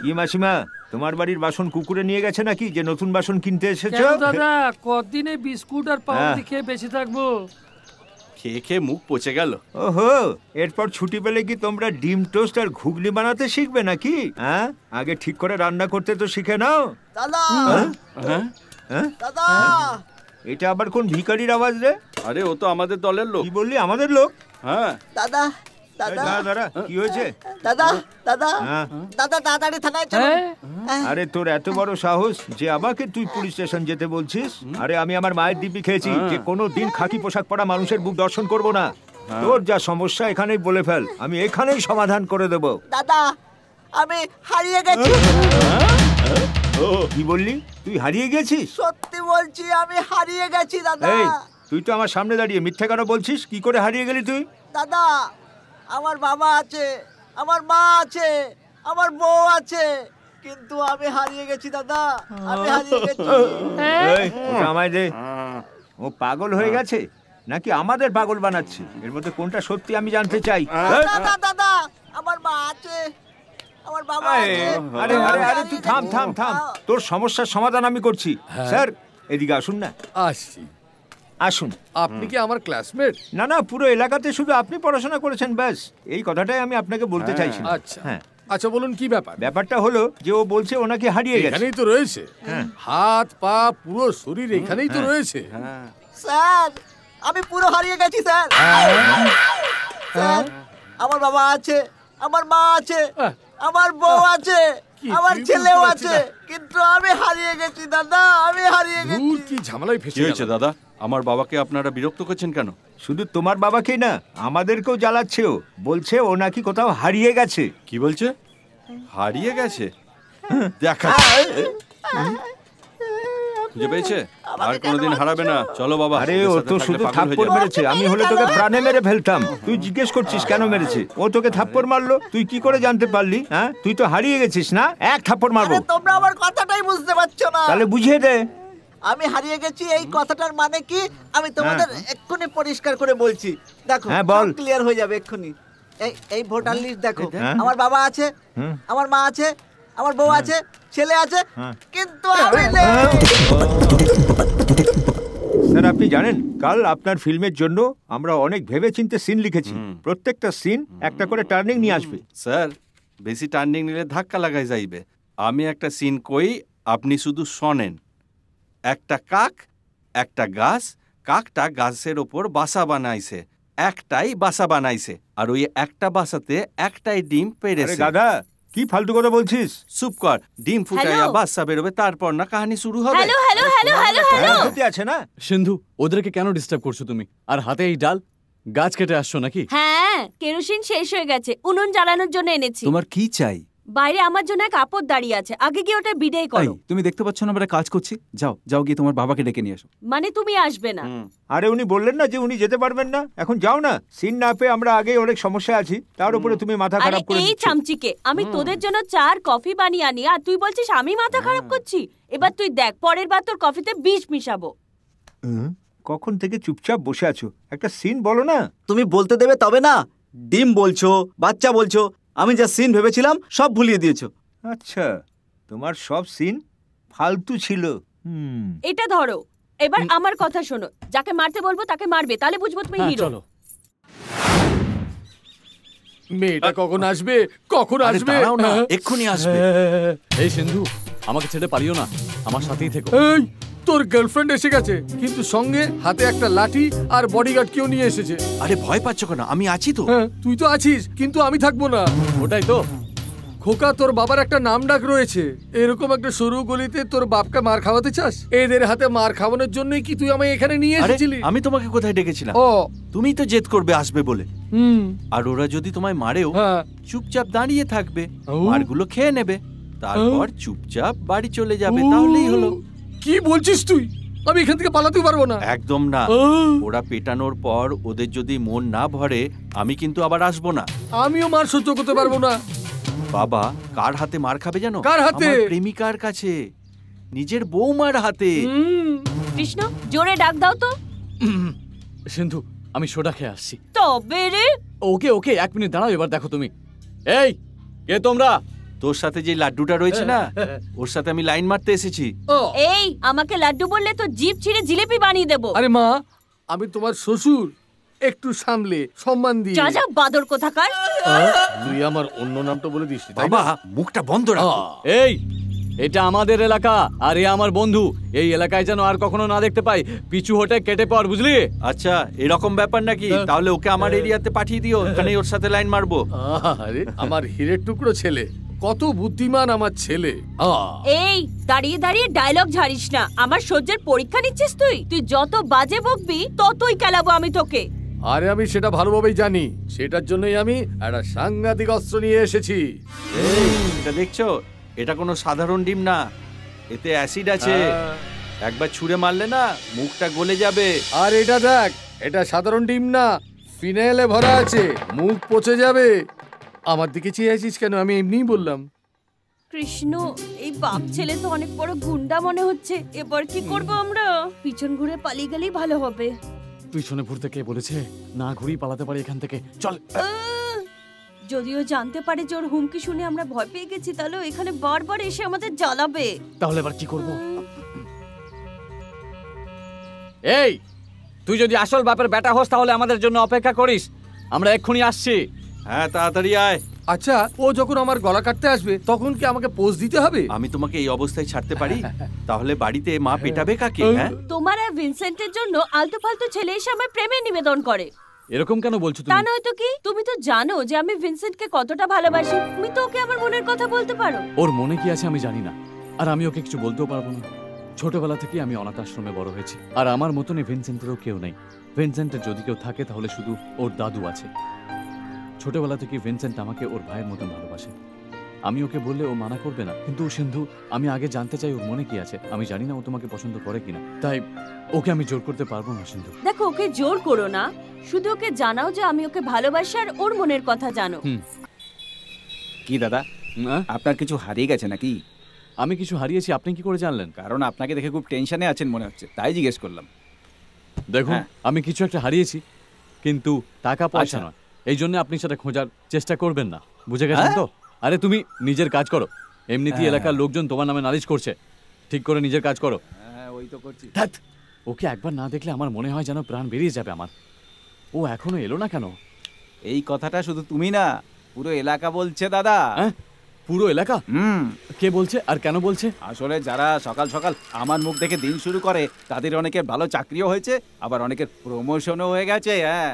কি মাসিমা, তোমার বাড়ির বাসন কুকুরে নিয়ে গেছে নাকি যে নতুন বাসন কিনতে এসেছো? দাদা কতদিনে বিস্কুট আর পাউরুটি খেয়ে বেঁচে থাকবো? খেয়ে খেয়ে মুখ পচে গেল। ওহো, এরপর ছুটি পেলে কি তোমরা ডিম টোস্ট আর ঘুগনি বানাতে শিখবে নাকি? হ্যাঁ, আগে ঠিক করে রান্না করতে তো শিখে নাও। দাদা দাদা, এটা আবার কোন ভিখারির আওয়াজ রে? আরে ও তো আমাদের দলের লোক। কি বললি আমাদের লোক? হ্যাঁ দাদা দাদা দাদা কি হয়েছে? দাদা দাদা দাদা তাড়াতাড়ি থানায় চলো। আরে তোর এত বড় সাহস যে আমাকে তুই পুলিশ স্টেশন যেতে বলছিস? আরে আমি আমার মায়ের দিব্যি খেয়েছি যে কোনো দিন খাকি পোশাক পরা মানুষের মুখ দর্শন করব না। তোর যা সমস্যা এখানেই বলে ফেল, আমি এখানেই সমাধান করে দেব। দাদা আমি হারিয়ে গেছি। কি বললি? তুই হারিয়ে গেছিস? সত্যি বলছি, আমি হারিয়ে গেছি দাদা। এই, তুই তো আমার সামনে দাঁড়িয়ে মিথ্যা কেন বলছিস? কি করে হারিয়ে গেলি তুই? দাদা আমার বাবা আছে, আমার মা আছে, আমার বউ আছে, কিন্তু আমি হারিয়ে গেছি দাদা, আমি হারিয়ে গেছি। এই, ওটা আমায় দে। ও পাগল হয়ে গেছে নাকি আমাদের পাগল বানাচ্ছে? এর মধ্যে কোনটা সত্যি আমি জানতে চাই। দাদা দাদা আমার মা আছে, আমার বাবা আছে। আরে আরে আরে তুই থাম থাম থাম, তোর সমস্যার সমাধান আমি করছি। স্যার এদিকে আসুন না। আসছি। আসুন। আপনি কি আমার ক্লাসমেট? না না, পুরো এলাকাতে শুধু আপনি পড়াশোনা করেছেন, ব্যাস এই কথাটাই আমি আপনাকে বলতে চাইছি। আচ্ছা আচ্ছা, বলুন কি ব্যাপার? ব্যাপারটা হলো যে ও বলছে ওনাকে হারিয়ে গেছে। এখানেই তো রয়েছে, হাত পা পুরো শরীর এখানেই তো রয়েছে। স্যার আমি পুরো হারিয়ে গেছি স্যার। স্যার আমার বাবা আছে, আমার মা আছে, আমার বউ আছে, আমার ছেলেও আছে, কিন্তু আমি হারিয়ে গেছি দাদা, আমি হারিয়ে গেছি। কি ঝামেলায় ফেসে গেছে দাদা? আমার বাবাকে আপনারা বিরক্ত করছেন কেন? শুধু তোমার বাবাকেই না, আমাদেরকেও জ্বালাচ্ছে। ও বলছে ও নাকি কোথাও হারিয়ে গেছে। কি বলছে? হারিয়ে গেছে? দেখা খুঁজে পেয়েছে, আর কোনোদিন হারাবে না। চলো বাবা। আরে ও তো শুধু থাপ্পড় মেরেছে, আমি হলে তোকে প্রাণে মেরে ফেলতাম। তুই জিজ্ঞেস করছিস কেন মেরেছে? ও তোকে থাপ্পড় মারলো, তুই কি করে জানতে পারলি? হ্যাঁ, তুই তো হারিয়ে গেছিস না। এক থাপ্পড় মারবো। তোমরা আমার কথাটাই বুঝতে পারছো না। তাহলে বুঝিয়ে দে। আমি হারিয়ে গেছি এই কথাটার মানে কি আমি তোমাদের এক্ষুনি পরিষ্কার করে বলছি। দেখো, সব ক্লিয়ার হয়ে যাবে এক্ষুনি। এই ভোটার লিস্ট দেখো। আমার বাবা আছে, আমার মা আছে, আমার বউ আছে, ছেলে আছে, কিন্তু আমি নেই। স্যার আপনি জানেন, কাল আপনার ফিল্মের জন্য আমরা অনেক ভেবেচিন্তে সিন লিখেছি। প্রত্যেকটা সিন একটা করে টার্নিং নিয়ে আসবে। স্যার বেশি টার্নিং নিলে ধাক্কা লাগাই যাইবে। আমি একটা সিন কই, আপনি শুধু শোনেন। একটা কাক, একটা গাছ, কাকটা গাছের ওপর বাসা বানাইছে, একটাই বাসা বানাইছে, আর ওই একটা বাসাতে একটাই ডিম পেড়েছে। গাধা, কি ফালতু কথা বলছিস? চুপ কর, ডিম ফুটাইয়া বাচ্চা বেরোবে, তারপর না কাহিনী শুরু হবে। Hello hello hello hello hello, হতে আছে না? সিন্ধু, ওদেরকে কেন ডিস্টার্ব করছো তুমি? আর হাতে এই ডাল, গাছ কেটে আসছো নাকি? হ্যাঁ, কেরোসিন শেষ হয়ে গেছে, উনুন জ্বালানোর জন্য এনেছি। তোমার কি চাই? বাইরে আমার জন্য এক আপদ দাঁড়িয়ে আছে, আগে গিয়ে ওটা বিদায় করো। তুমি দেখতে পাচ্ছ না আমরা কাজ করছি? যাও যাও, গিয়ে তোমার বাবাকে ডেকে নিয়ে আসো। মানে তুমি আসবে না? আরে উনি বললেন না যে উনি যেতে পারবেন না। এখন যাও না, সিন না পেয়ে আমরা আগে অনেক সমস্যা আছি, তার উপরে তুমি মাথা খারাপ করে এই চামচিকে আমি তোদের জন্য চা আর কফি বানিয়ে আনি, আর তুই বলছিস আমি মাথা খারাপ করছি? এবার তুই দেখ, পরের বার তোর কফিতে বিষ মিশাবো। কখন থেকে চুপচাপ বসে আছো? একটা সিন বলো না। তুমি বলতে দেবে তবে না? ডিম বলছো, বাচ্চা বলছো, আমি যা সিন ভেবেছিলাম সব ভুলিয়ে দিয়েছো। আচ্ছা, তোমার সব সিন ফালতু ছিল। এটা ধরো, এবার আমার কথা শোনো। যাকে মারতে বলবো তাকে মারবে, তাহলে বুঝবো তুমি হিরো। চলো। মেয়েটা কখন আসবে? কখন আসবে? এক্ষুনি আসবে। এই সিন্ধু, আমাকে ছেড়ে পালিও না, আমার সাথেই থেকো। এই, তোর গার্লফ্রেন্ড এসে গেছে, কিন্তু সঙ্গে হাতে একটা লাঠি আর বডিগার্ড কেউ নিয়ে এসেছে। আরে ভয় পাচ্ছ কেন? আমি আছি তো। তুই তো আছিস, কিন্তু আমি থাকবো না। ওটাই তো খোকা, তোর বাবার একটা নাম ডাক রয়েছে। এরকম একটা সরু গলিতে তোর বাপকে মার খাওয়াতে চাস? এদের হাতে মার খাওয়ানোর জন্যই কি তুই আমায় এখানে নিয়ে এসেছিলি? আমি তোমাকে কোথায় ডেকেছিলাম? তুমি তো জেদ করবে আসবে বলে। আর ওরা যদি তোমায় মারেও চুপচাপ দাঁড়িয়ে থাকবে, মারগুলো খেয়ে নেবে, তারপর চুপচাপ বাড়ি চলে যাবে, তাহলেই হলো। কি বলছিস তুই? আমি এখান থেকে পালাতে পারবো না। একদম না। ওরা পেটানোর পর ওদের যদি মন না ভরে, আমি কিন্তু আবার আসবো না। আমিও মার সহ্য করতে পারবো না। বাবা কার হাতে মার খাবে জানো? কার হাতে? আমার প্রেমিকার কাছে, নিজের বৌমার হাতে। কৃষ্ণ, জোরে ডাক দাও তো। সিন্ধু, আমি সোডা খেয়ে আসছি। তবে রে। ওকে ওকে, 1 মিনিট দাঁড়াও, এবার দেখো তুমি। এই, কে তোমরা? তোর সাথে যে লাড্ডুটা রয়েছে না, ওর সাথে আমি লাইন মারতে এসেছি। এই আমাকে লাড্ডু বললে তো জিভ ছিঁড়ে জিলিপি বানিয়ে দেবো। আরে মা, আমি তোমার শ্বশুর, একটু সামলে সম্মান দিয়ে। যা যা বাদর কোথাকার। তুই আমার অন্য নামটা বলে দিস। বাবা মুখটা বন্ধ রাখো। এই, এটা আমাদের এলাকা আর এ আমার বন্ধু। এই এলাকায় যেন আর কখনো না দেখতে পাই। পিছু হটে কেটে পড়, বুঝলি? আচ্ছা এরকম ব্যাপার নাকি? তাহলে ওকে আমার এরিয়াতে পাঠিয়ে দিও, ওখানেই ওর সাথে লাইন মারবো। আরে আমার হীরের টুকরো ছেলে, কত বুদ্ধিমান আমার ছেলে। এই দাঁড়িয়ে দাঁড়িয়ে ডায়লগ ঝাড়িস না। আমার সহ্যের পরীক্ষা নিচ্ছিস তুই? তুই যত বাজে বকবি ততই কেলাবো আমি তোকে। আরে আমি সেটা ভালোভাবেই জানি, সেটার জন্যই আমি একটা সাংঘাতিক অস্ত্র নিয়ে এসেছি। এটা দেখছো, এটা কোনো সাধারণ ডিম না, এতে অ্যাসিড আছে। একবার ছুঁড়ে মারলে না মুখটা গলে যাবে। আর এটা দেখ, এটা সাধারণ ডিম না, ফিনাইলে ভরা আছে, মুখ পচে যাবে। আমার দিকে চেয়ে আছিস কেন? আমি এমনিই বললাম। কৃষ্ণ, এই বাপ ছেলে তো অনেক বড় গুন্ডা মনে হচ্ছে। এবার কি করব আমরা? পিছন ঘুরে পালিয়ে গেলেই ভালো হবে। পিছনে ঘুরতে কে বলেছে? না ঘুরেই পালাতে পারি এখান থেকে। চল। যদিও জানতে পারে যে ওর হুমকি শুনে আমরা ভয় পেয়ে গেছি, তাহলে এখানে বারবার এসে আমাদের জ্বালাবে। তাহলে এবার কি করব? এই, তুই যদি আসল বাপের বেটা হোস তাহলে আমাদের জন্য অপেক্ষা করিস, আমরা এক্ষুনি আসছি। হ্যাঁ তাড়াতাড়ি আয়। আচ্ছা, ও যখন আমার গলা কাটতে আসবে তখন কি আমাকে পোজ দিতে হবে? আমি তোমাকে এই অবস্থায় ছাড়তে পারি? তাহলে বাড়িতে মা পেটাবে কাকে? হ্যাঁ, তোমার আর ভিনসেন্টের জন্য আলতু ফালতু ছেলে এসে আমার প্রেমে নিবেদন করে। এরকম কেন বলছো তা তুমি? নয় তো কি? তুমি তো জানো যে আমি ভিনসেন্টকে কতটা ভালোবাসি। তুমি তো ওকে আমার মনের কথা বলতে পারো। ওর মনে কি আছে আমি জানি না, আর আমি ওকে কিছু বলতেও পারবো না। ছোটবেলা থেকে আমি অনাথ আশ্রমে বড় হয়েছি, আর আমার মতনই ভিনসেন্টেরও কেউ নেই। ভিনসেন্টের যদি কেউ থাকে তাহলে শুধু ওর দাদু আছে। ছোটবেলা থেকে ভিনসেন্ট আমাকে ওর ভাইয়ের মতন ভালোবাসে। আমি ওকে বললে ও মানা করবে না, কিন্তু সিন্ধু, আমি আগে জানতে চাই ওর মনে কি আছে। আমি জানি না ও তোমাকে পছন্দ করে কিনা, তাই ওকে আমি জোর করতে পারবো না সিন্ধু। দেখো, ওকে জোর করো না, শুধু ওকে জানাও যে আমি ওকে ভালোবাসি আর ওর মনের কথা জানো। কি দাদা, আপনার কিছু হারিয়ে গেছে নাকি? আমি কিছু হারিয়েছি? আপনি কি করে জানলেন? কারণ আপনাকে দেখে খুব টেনশনে আছেন মনে হচ্ছে, তাই জিজ্ঞেস করলাম। দেখুন, আমি কিছু একটা হারিয়েছি, কিন্তু টাকা পয়সা নয়। এই জন্য আপনি সেটা খোঁজার চেষ্টা করবেন না, বুঝে গেছেন তো? আরে তুমি নিজের কাজ করো, এমনিতেই এলাকার লোকজন তোমার নামে নালিশ করছে। ঠিক করে নিজের কাজ করো। হ্যাঁ, ওই তো করছি। ওকে একবার না দেখলে আমার মনে হয় যেন প্রাণ বেরিয়ে যাবে আমার। ও এখনো এলো না কেন? এই কথাটা শুধু তুমি না, পুরো এলাকা বলছে দাদা। পুরো এলাকা? কে বলছে আর কেন বলছে? আসলে যারা সকাল সকাল আমার মুখ দেখে দিন শুরু করে তাদের অনেকের ভালো চাকরিও হয়েছে, আবার অনেকের প্রমোশনও হয়ে গেছে। হ্যাঁ,